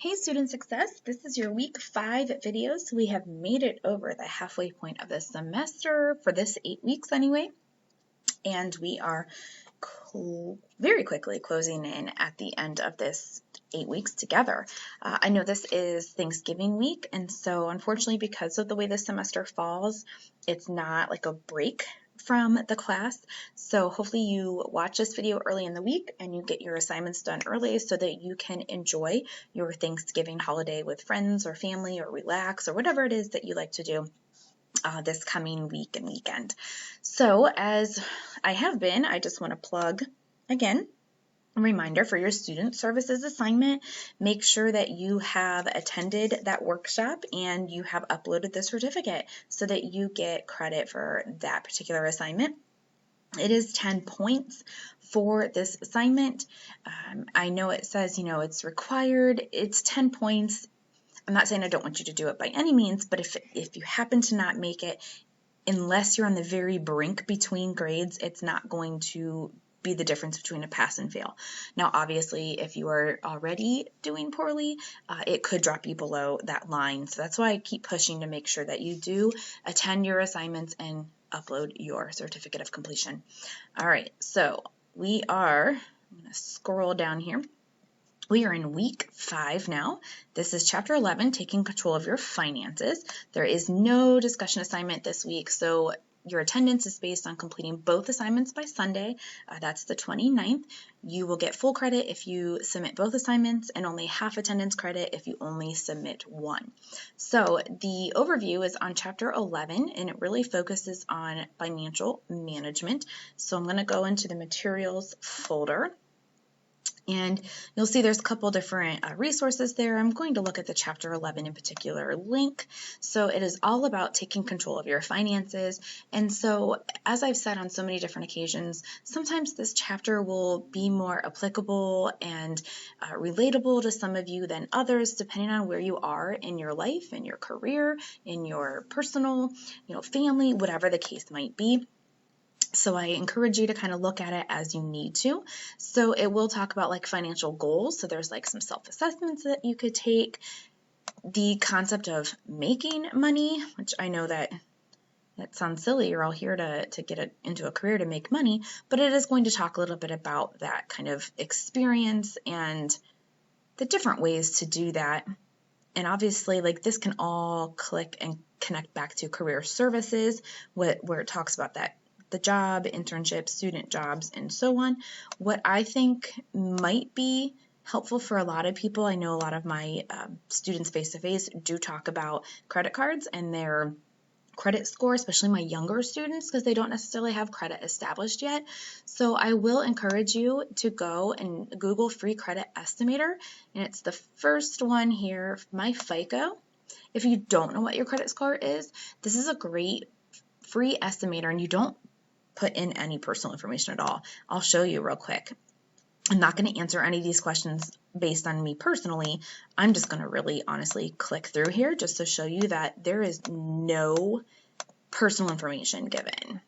Hey Student Success, this is your week 5 video. So we have made it over the halfway point of the semester for this 8 weeks anyway. And we are very quickly closing in at the end of this 8 weeks together. I know this is Thanksgiving week, and so unfortunately because of the way this semester falls, it's not like a break from the class. So hopefully you watch this video early in the week and you get your assignments done early so that you can enjoy your Thanksgiving holiday with friends or family or relax or whatever it is that you like to do this coming week and weekend. So as I have been, I just want to plug again a reminder for your student services assignment. Make sure that you have attended that workshop and you have uploaded the certificate so that you get credit for that particular assignment. It is 10 points for this assignment. I know it says, it's required. It's 10 points. I'm not saying I don't want you to do it by any means, but if you happen to not make it, unless you're on the very brink between grades, it's not going to be the difference between a pass and fail. Now, obviously, if you are already doing poorly, it could drop you below that line. So that's why I keep pushing to make sure that you do attend your assignments and upload your certificate of completion. All right, so I'm going to scroll down here. We are in week 5 now. This is chapter 11, taking control of your finances. There is no discussion assignment this week, so your attendance is based on completing both assignments by Sunday. That's the 29th. You will get full credit if you submit both assignments and only half attendance credit if you only submit one. So the overview is on chapter 11, and it really focuses on financial management. So I'm going to go into the materials folder. And you'll see there's a couple different resources there. I'm going to look at the chapter 11 in particular link. So it is all about taking control of your finances. And so as I've said on so many different occasions, sometimes this chapter will be more applicable and relatable to some of you than others, depending on where you are in your life, in your career, in your personal, family, whatever the case might be. So I encourage you to kind of look at it as you need to. So it will talk about like financial goals. So there's like some self-assessments that you could take. The concept of making money, which I know that sounds silly. You're all here to get into a career to make money, but it is going to talk a little bit about that kind of experience and the different ways to do that. And obviously, like this can all click and connect back to career services, where it talks about that. The job, internships, student jobs, and so on. What I think might be helpful for a lot of people, I know a lot of my students face-to-face do talk about credit cards and their credit score, especially my younger students, because they don't necessarily have credit established yet. So I will encourage you to go and Google free credit estimator, and it's the first one here, My FICO. If you don't know what your credit score is, this is a great free estimator, and you don't put in any personal information at all. I'll show you real quick. I'm not going to answer any of these questions based on me personally. I'm just going to really honestly click through here just to show you that there is no personal information given.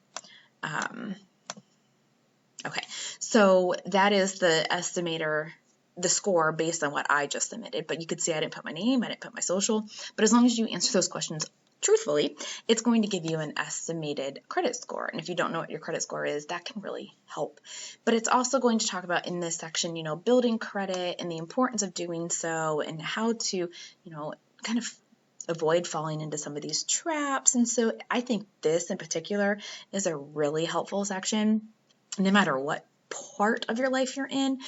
Okay, so that is the estimator, the score based on what I just submitted, but you could see I didn't put my name, I didn't put my social, but as long as you answer those questions truthfully, it's going to give you an estimated credit score. And if you don't know what your credit score is, that can really help. But it's also going to talk about in this section, building credit and the importance of doing so and how to, kind of avoid falling into some of these traps. And so I think this in particular is a really helpful section, no matter what part of your life you're in,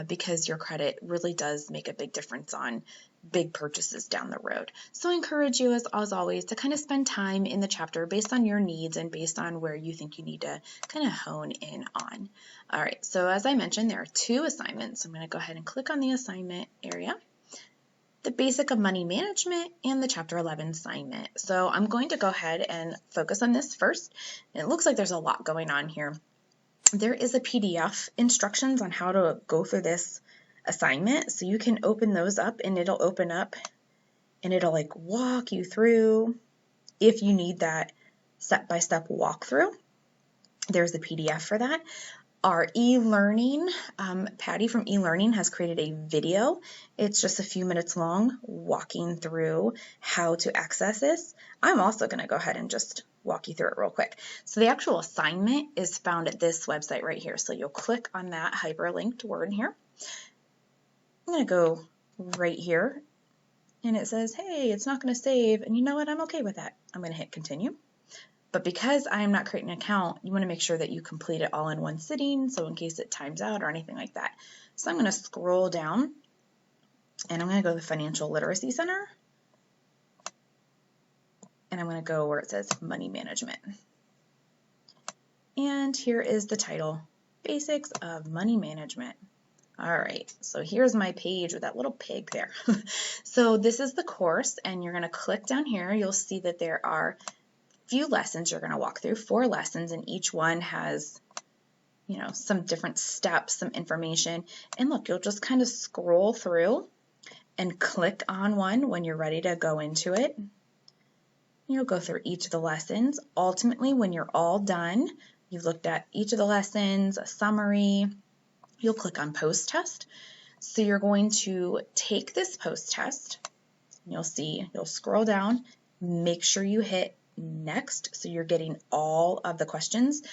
because your credit really does make a big difference on big purchases down the road. So I encourage you, as always, to kind of spend time in the chapter based on your needs and based on where you think you need to kind of hone in on. All right, so as I mentioned, there are 2 assignments. I'm going to go ahead and click on the assignment area, the basic of money management and the chapter 11 assignment. So I'm going to go ahead and focus on this first. And it looks like there's a lot going on here. There is a PDF instructions on how to go through this assignment, so you can open those up and it'll open up and it'll like walk you through if you need that step-by-step walkthrough. There's the PDF for that. our e-learning, Patty from e-learning has created a video. It's just a few minutes long walking through how to access this. I'm also going to go ahead and just walk you through it real quick. So the actual assignment is found at this website right here. So you'll click on that hyperlinked word here. I'm going to go right here and it says, hey, it's not going to save. And you know what? I'm okay with that. I'm going to hit continue. But because I am not creating an account, you want to make sure that you complete it all in one sitting, so in case it times out or anything like that. So I'm going to scroll down, and I'm going to go to the Financial Literacy Center, and I'm going to go where it says Money Management. And here is the title, Basics of Money Management. All right, so here's my page with that little pig there. So this is the course, and you're going to click down here. You'll see that there are few lessons you're going to walk through, 4 lessons, and each one has, you know, some different steps, some information. And look, you'll just kind of scroll through and click on one when you're ready to go into it. You'll go through each of the lessons. Ultimately, when you're all done, you've looked at each of the lessons, a summary, you'll click on post test. So you're going to take this post test. You'll see, you'll scroll down, make sure you hit next, so you're getting all of the questions.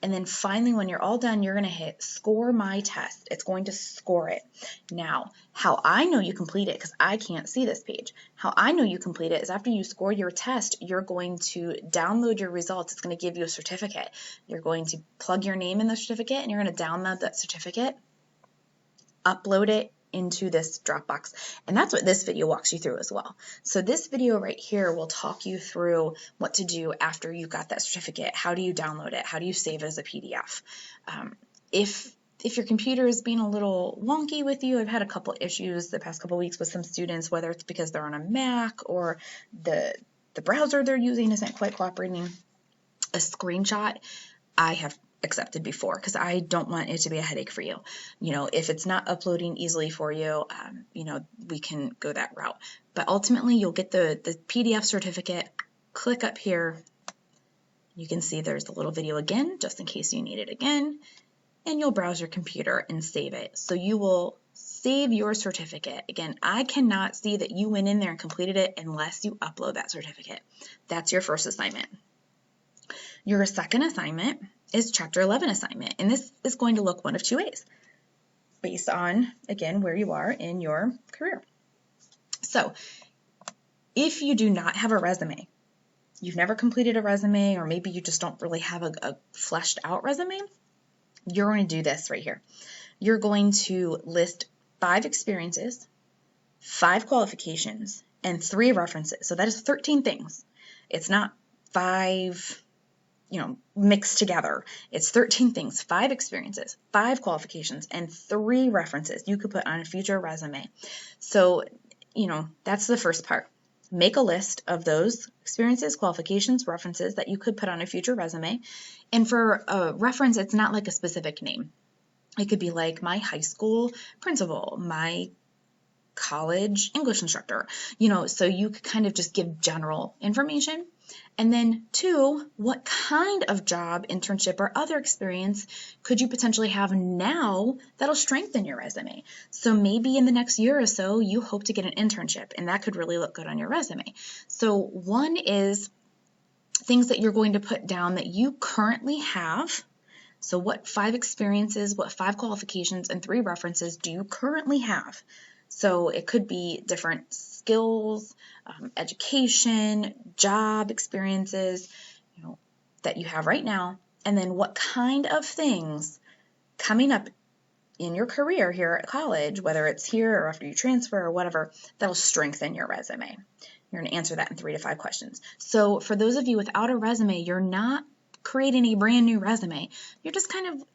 And then finally, when you're all done, you're going to hit score my test. It's going to score it. Now, how I know you complete it, because I can't see this page, how I know you complete it is after you score your test, you're going to download your results. It's going to give you a certificate. You're going to plug your name in the certificate, and you're going to download that certificate, upload it into this Dropbox. And that's what this video walks you through as well. So this video right here will talk you through what to do after you got that certificate. How do you download it? How do you save it as a PDF? If your computer is being a little wonky with you, I've had a couple issues the past couple weeks with some students, whether it's because they're on a Mac or the browser they're using isn't quite cooperating. A screenshot I have accepted before, because I don't want it to be a headache for you. You know, if it's not uploading easily for you, you know, we can go that route. But ultimately, you'll get the PDF certificate. Click up here. You can see there's the little video again, just in case you need it again. And you'll browse your computer and save it. So you will save your certificate. Again, I cannot see that you went in there and completed it unless you upload that certificate. That's your first assignment. Your second assignment is Chapter 11 assignment, and this is going to look one of 2 ways based on, again, where you are in your career. So if you do not have a resume, you've never completed a resume, or maybe you just don't really have a fleshed out resume, you're going to do this right here. You're going to list 5 experiences, 5 qualifications, and 3 references. So that is 13 things. It's not 5, you know, mixed together. It's 13 things, 5 experiences, 5 qualifications, and 3 references you could put on a future resume. So, you know, that's the first part. Make a list of those experiences, qualifications, references that you could put on a future resume. And for a reference, it's not like a specific name. It could be like my high school principal, my college English instructor, you know, so you could kind of just give general information. And then 2, what kind of job, internship, or other experience could you potentially have now that'll strengthen your resume? So maybe in the next year or so, you hope to get an internship, and that could really look good on your resume. So 1 is things that you're going to put down that you currently have. So what 5 experiences, what 5 qualifications, and 3 references do you currently have? So it could be different skills, education, job experiences, you know, that you have right now, and then what kind of things coming up in your career here at college, whether it's here or after you transfer or whatever, that'll strengthen your resume. You're going to answer that in 3 to 5 questions. So for those of you without a resume, you're not creating a brand new resume. You're just kind of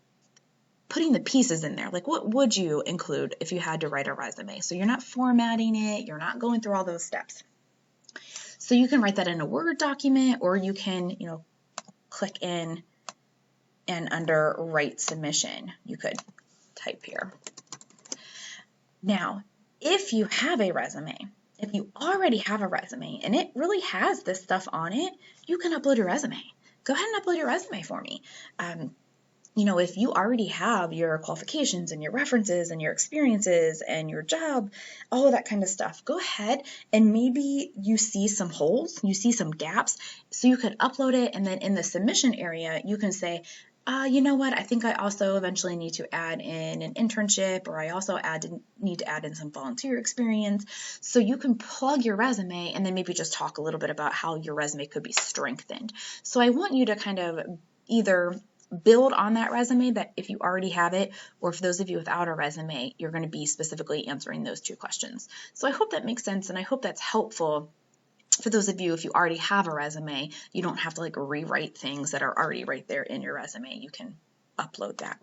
putting the pieces in there. Like, what would you include if you had to write a resume? So you're not formatting it, you're not going through all those steps. So you can write that in a Word document, or you can, you know, click in and under Write Submission, you could type here. Now, if you have a resume, if you already have a resume and it really has this stuff on it, you can upload your resume. Go ahead and upload your resume for me. if you already have your qualifications and your references and your experiences and your job, all of that kind of stuff, go ahead and maybe you see some holes, you see some gaps, so you could upload it, and then in the submission area, you can say, you know what, I think I also eventually need to add in an internship, or I also need to add in some volunteer experience. So you can plug your resume and then maybe just talk a little bit about how your resume could be strengthened. So I want you to kind of either build on that resume, that if you already have it, or for those of you without a resume, you're going to be specifically answering those two questions. So I hope that makes sense, and I hope that's helpful for those of you, if you already have a resume, you don't have to like rewrite things that are already right there in your resume. You can upload that.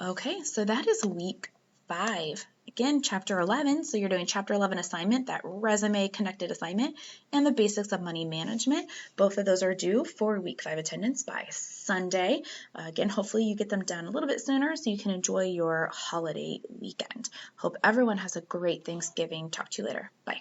Okay, so that is week 5. Again, chapter 11, so you're doing chapter 11 assignment, that resume connected assignment, and the basics of money management. Both of those are due for week 5 attendance by Sunday. Again, hopefully you get them done a little bit sooner so you can enjoy your holiday weekend. Hope everyone has a great Thanksgiving. Talk to you later. Bye.